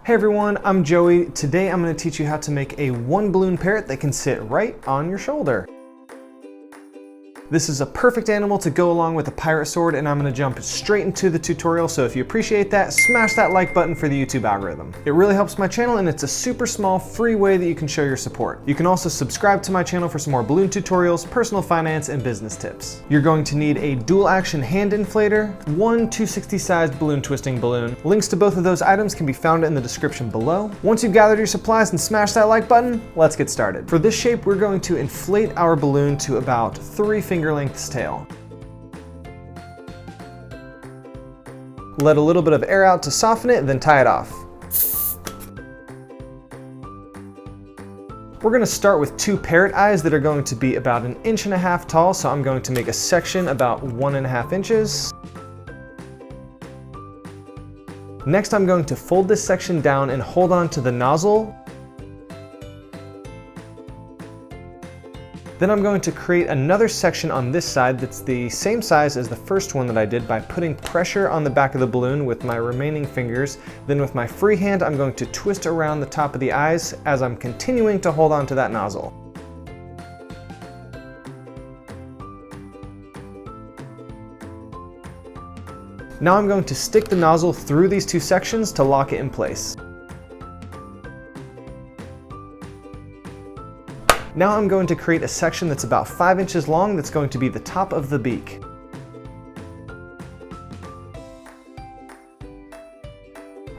Hey everyone, I'm Joey. Today I'm going to teach you how to make a one balloon parrot that can sit right on your shoulder. This is a perfect animal to go along with a pirate sword, and I'm going to jump straight into the tutorial, so if you appreciate that, smash that like button for the YouTube algorithm. It really helps my channel, and it's a super small free way that you can show your support. You can also subscribe to my channel for some more balloon tutorials, personal finance, and business tips. You're going to need a dual action hand inflator, one 260 sized balloon twisting balloon. Links to both of those items can be found in the description below. Once you've gathered your supplies and smashed that like button, let's get started. For this shape, we're going to inflate our balloon to about 3 finger lengths tail. Let a little bit of air out to soften it, then tie it off. We're going to start with 2 parrot eyes that are going to be about 1.5 inches tall, so I'm going to make a section about 1.5 inches. Next, I'm going to fold this section down and hold on to the nozzle. Then I'm going to create another section on this side that's the same size as the first one that I did by putting pressure on the back of the balloon with my remaining fingers. Then with my free hand, I'm going to twist around the top of the eyes as I'm continuing to hold on to that nozzle. Now I'm going to stick the nozzle through these 2 sections to lock it in place. Now I'm going to create a section that's about 5 inches long that's going to be the top of the beak.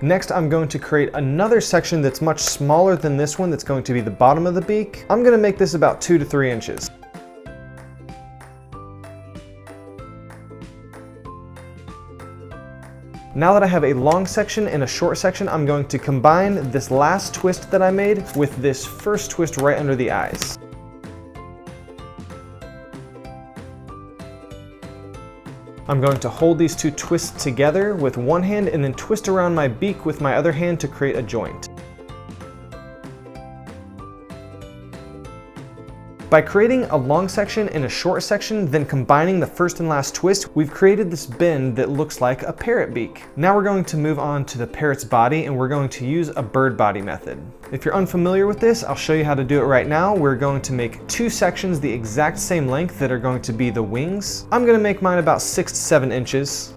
Next, I'm going to create another section that's much smaller than this one that's going to be the bottom of the beak. I'm going to make this about 2 to 3 inches. Now that I have a long section and a short section, I'm going to combine this last twist that I made with this first twist right under the eyes. I'm going to hold these 2 twists together with one hand and then twist around my beak with my other hand to create a joint. By creating a long section and a short section, then combining the first and last twist, we've created this bend that looks like a parrot beak. Now we're going to move on to the parrot's body, and we're going to use a bird body method. If you're unfamiliar with this, I'll show you how to do it right now. We're going to make 2 sections the exact same length that are going to be the wings. I'm going to make mine about 6 to 7 inches.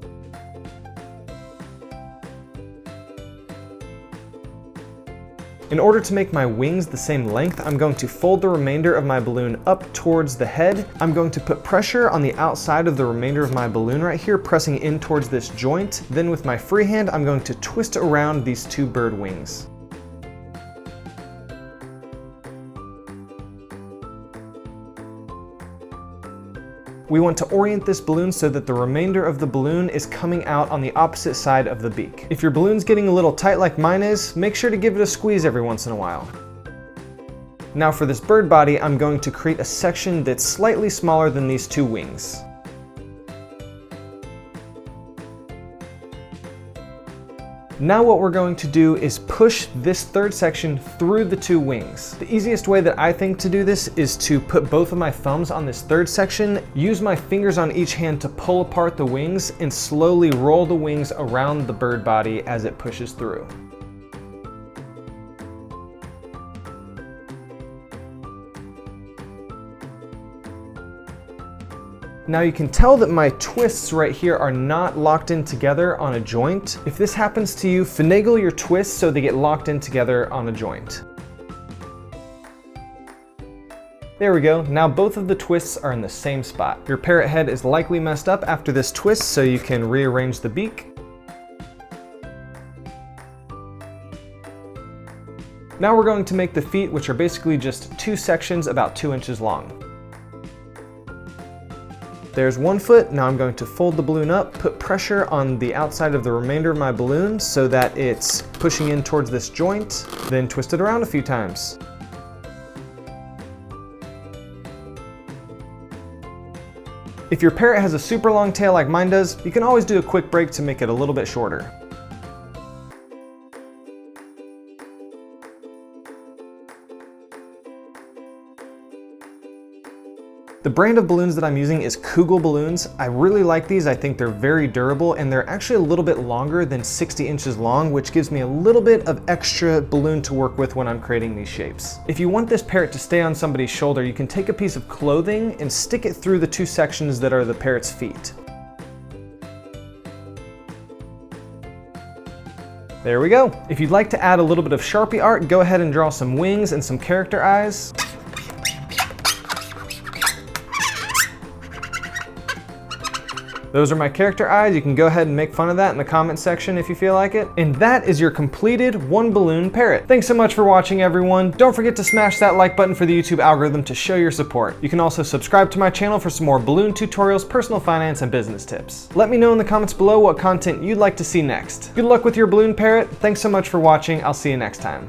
In order to make my wings the same length, I'm going to fold the remainder of my balloon up towards the head. I'm going to put pressure on the outside of the remainder of my balloon right here, pressing in towards this joint. Then with my free hand, I'm going to twist around these 2 bird wings. We want to orient this balloon so that the remainder of the balloon is coming out on the opposite side of the beak. If your balloon's getting a little tight like mine is, make sure to give it a squeeze every once in a while. Now for this bird body, I'm going to create a section that's slightly smaller than these 2 wings. Now what we're going to do is push this 3rd section through the 2 wings. The easiest way that I think to do this is to put both of my thumbs on this 3rd section, use my fingers on each hand to pull apart the wings, and slowly roll the wings around the bird body as it pushes through. Now you can tell that my twists right here are not locked in together on a joint. If this happens to you, finagle your twists so they get locked in together on a joint. There we go. Now both of the twists are in the same spot. Your parrot head is likely messed up after this twist, so you can rearrange the beak. Now we're going to make the feet, which are basically just 2 sections about 2 inches long. There's one foot. Now I'm going to fold the balloon up, put pressure on the outside of the remainder of my balloon so that it's pushing in towards this joint, then twist it around a few times. If your parrot has a super long tail like mine does, you can always do a quick break to make it a little bit shorter. The brand of balloons that I'm using is Kugel balloons. I really like these. I think they're very durable, and they're actually a little bit longer than 60 inches long, which gives me a little bit of extra balloon to work with when I'm creating these shapes. If you want this parrot to stay on somebody's shoulder, you can take a piece of clothing and stick it through the two sections that are the parrot's feet. There we go. If you'd like to add a little bit of Sharpie art, go ahead and draw some wings and some character eyes. Those are my character eyes. You can go ahead and make fun of that in the comment section if you feel like it. And that is your completed one balloon parrot. Thanks so much for watching, everyone. Don't forget to smash that like button for the YouTube algorithm to show your support. You can also subscribe to my channel for some more balloon tutorials, personal finance, and business tips. Let me know in the comments below what content you'd like to see next. Good luck with your balloon parrot. Thanks so much for watching. I'll see you next time.